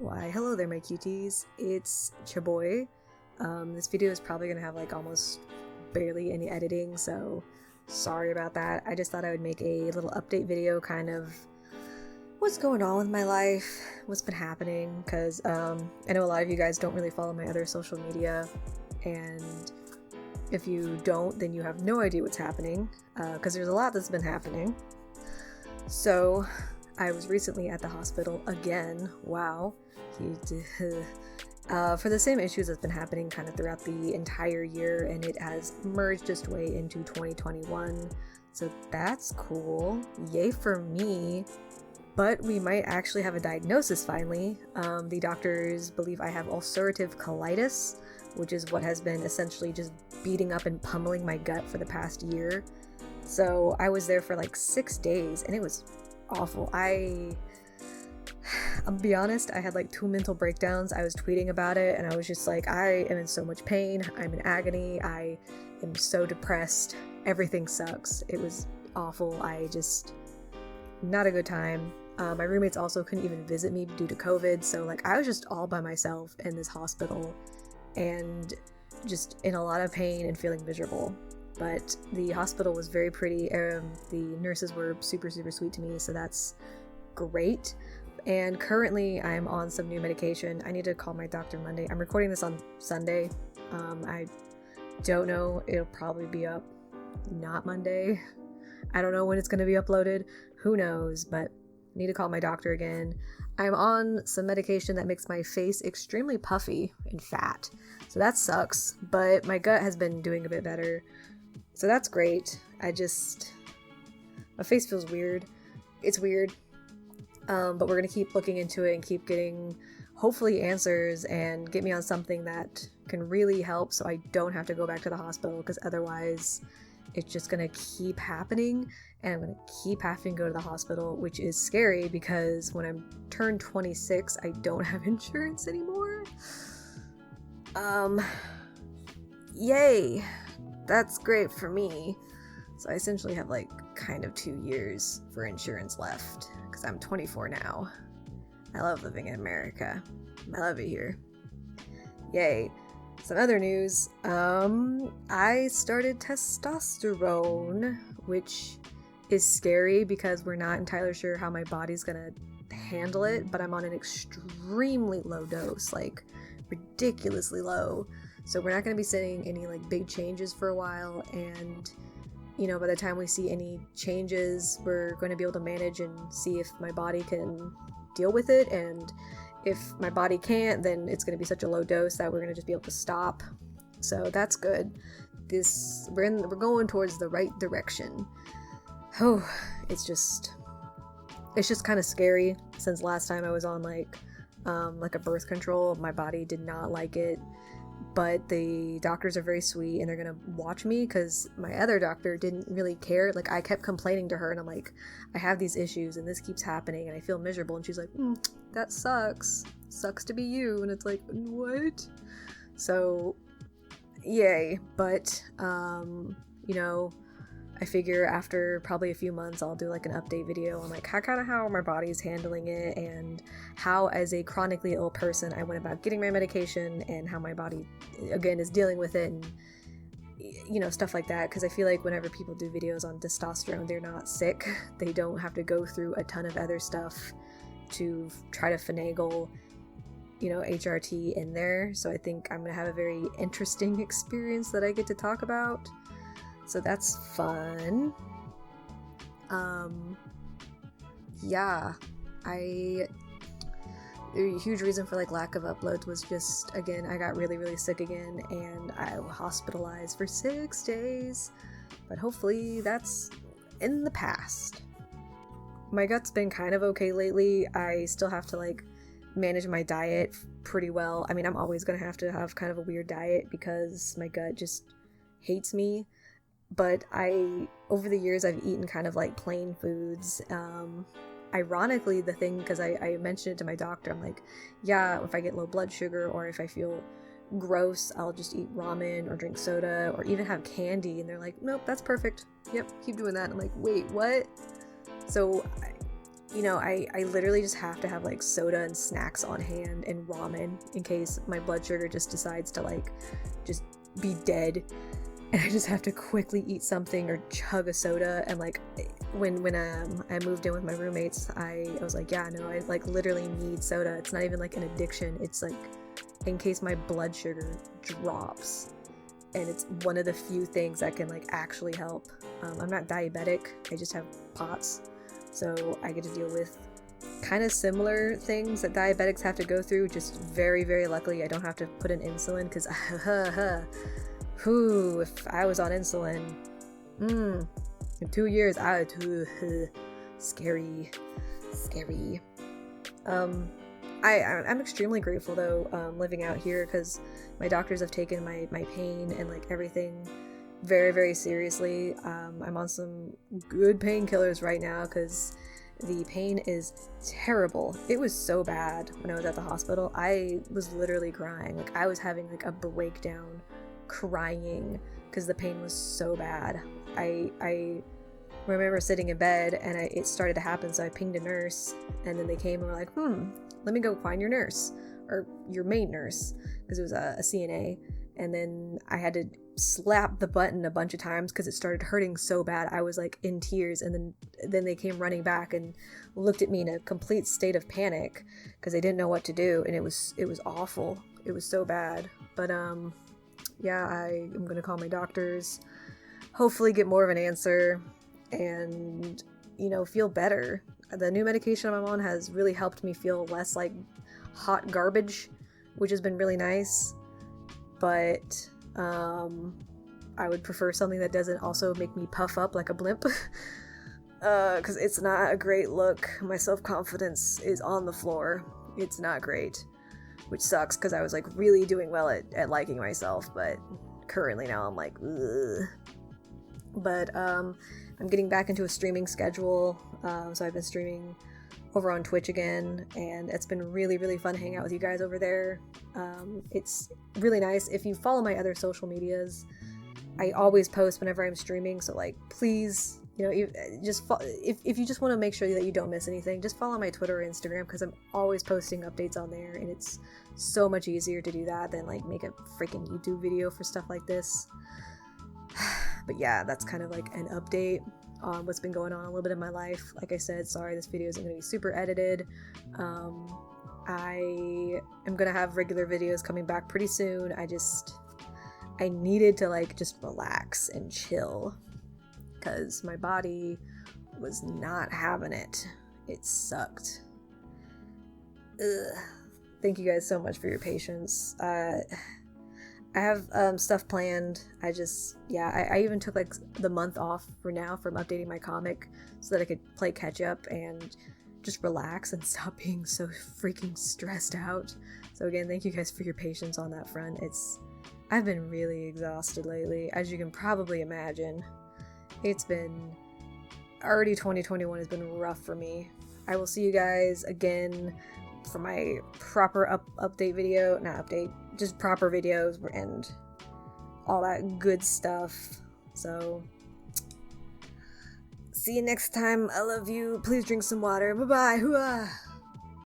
Why, hello there, my cuties. It's Chaboy. This video is probably gonna have like almost barely any editing, so sorry about that. I just thought I would make a little update video, kind of what's going on with my life, what's been happening, because I know a lot of you guys don't really follow my other social media, and if you don't, then you have no idea what's happening, because there's a lot that's been happening. So, I was recently at the hospital again. Wow. For the same issues that's been happening kind of throughout the entire year, and it has merged its way into 2021. So that's cool. Yay for me. But we might actually have a diagnosis finally. The doctors believe I have ulcerative colitis, which is what has been essentially just beating up and pummeling my gut for the past year. So I was there for like 6 days, and it was awful. I'll be honest, I had like 2 mental breakdowns. I was tweeting about it, and I was just like, I am in so much pain. I'm in agony. I am so depressed. Everything sucks. It was awful. Not a good time. My roommates also couldn't even visit me due to COVID, so like I was just all by myself in this hospital and just in a lot of pain and feeling miserable. But the hospital was very pretty. The nurses were super, super sweet to me, so that's great. And currently I'm on some new medication. I need to call my doctor Monday. I'm recording this on Sunday. I don't know. It'll probably be up not Monday. I don't know when it's going to be uploaded. Who knows? But I need to call my doctor again. I'm on some medication that makes my face extremely puffy and fat. So that sucks. But my gut has been doing a bit better. So that's great. My face feels weird. It's weird. But we're going to keep looking into it and keep getting, hopefully, answers and get me on something that can really help so I don't have to go back to the hospital, because otherwise it's just going to keep happening and I'm going to keep having to go to the hospital, which is scary because when I'm turned 26, I don't have insurance anymore. Yay! That's great for me. So I essentially have like kind of 2 years for insurance left, because I'm 24 now. I love living in America. I love it here. Yay. Some other news. I started testosterone, which is scary because we're not entirely sure how my body's gonna handle it, but I'm on an extremely low dose, like ridiculously low. So we're not gonna be seeing any like big changes for a while, and by the time we see any changes, we're going to be able to manage and see if my body can deal with it. And if my body can't, then it's going to be such a low dose that we're going to just be able to stop. So that's good. We're going towards the right direction. Oh, it's just kind of scary. Since last time I was on like a birth control, my body did not like it. But the doctors are very sweet and they're gonna watch me, because my other doctor didn't really care. Like, I kept complaining to her and I'm like, I have these issues and this keeps happening and I feel miserable, and she's like, that sucks to be you. And it's like, what? So yay. But I figure after probably a few months I'll do like an update video on like how my body's handling it, and how as a chronically ill person I went about getting my medication, and how my body again is dealing with it, and stuff like that. Because I feel like whenever people do videos on testosterone, they're not sick. They don't have to go through a ton of other stuff to try to finagle HRT in there. So I think I'm gonna have a very interesting experience that I get to talk about. So that's fun. Yeah, a huge reason for like lack of uploads was just, again, I got really, really sick again, and I was hospitalized for 6 days, but hopefully that's in the past. My gut's been kind of okay lately. I still have to like manage my diet pretty well. I mean, I'm always gonna have to have kind of a weird diet because my gut just hates me. But over the years, I've eaten kind of like plain foods. Ironically, the thing, because I mentioned it to my doctor, I'm like, yeah, if I get low blood sugar or if I feel gross, I'll just eat ramen or drink soda or even have candy. And they're like, nope, that's perfect. Yep, keep doing that. And I'm like, wait, what? So I literally just have to have like soda and snacks on hand and ramen in case my blood sugar just decides to like just be dead, and I just have to quickly eat something or chug a soda. And like when I moved in with my roommates, I was like, yeah, no, I like literally need soda. It's not even like an addiction. It's like in case my blood sugar drops, and it's one of the few things that can like actually help. I'm not diabetic, I just have POTS, so I get to deal with kind of similar things that diabetics have to go through, just very, very luckily I don't have to put in insulin, because if I was on insulin, in 2 years, I would, scary. I'm extremely grateful though, living out here, because my doctors have taken my pain and like everything very, very seriously. I'm on some good painkillers right now because the pain is terrible. It was so bad when I was at the hospital. I was literally crying. Like I was having like a breakdown crying because the pain was so bad. I remember sitting in bed and it started to happen, so I pinged a nurse, and then they came and were like, let me go find your nurse, or your main nurse, because it was a CNA. And then I had to slap the button a bunch of times because it started hurting so bad. I was like in tears, and then they came running back and looked at me in a complete state of panic because they didn't know what to do, and it was awful. It was so bad. But yeah, I am gonna call my doctors, hopefully get more of an answer, and feel better. The new medication I'm on has really helped me feel less like hot garbage, which has been really nice. But I would prefer something that doesn't also make me puff up like a blimp, because it's not a great look. My self-confidence is on the floor. It's not great, which sucks because I was like really doing well at liking myself, but currently now I'm like, ugh. But I'm getting back into a streaming schedule, so I've been streaming over on Twitch again, and it's been really, really fun hanging out with you guys over there. It's really nice. If you follow my other social medias, I always post whenever I'm streaming, so like please, if you just want to make sure that you don't miss anything, just follow my Twitter or Instagram, because I'm always posting updates on there, and it's so much easier to do that than like make a freaking YouTube video for stuff like this. But yeah, that's kind of like an update on what's been going on a little bit in my life. Like I said, sorry this video isn't going to be super edited. I am going to have regular videos coming back pretty soon. I needed to like just relax and chill because my body was not having it. It sucked. Ugh. Thank you guys so much for your patience. I have stuff planned. I even took like the month off for now from updating my comic so that I could play catch up and just relax and stop being so freaking stressed out. So again, thank you guys for your patience on that front. I've been really exhausted lately, as you can probably imagine. It's been already 2021 has been rough for me. I will see you guys again for my proper update video, not update, just proper videos and all that good stuff. So see you next time. I love you. Please drink some water. Bye bye.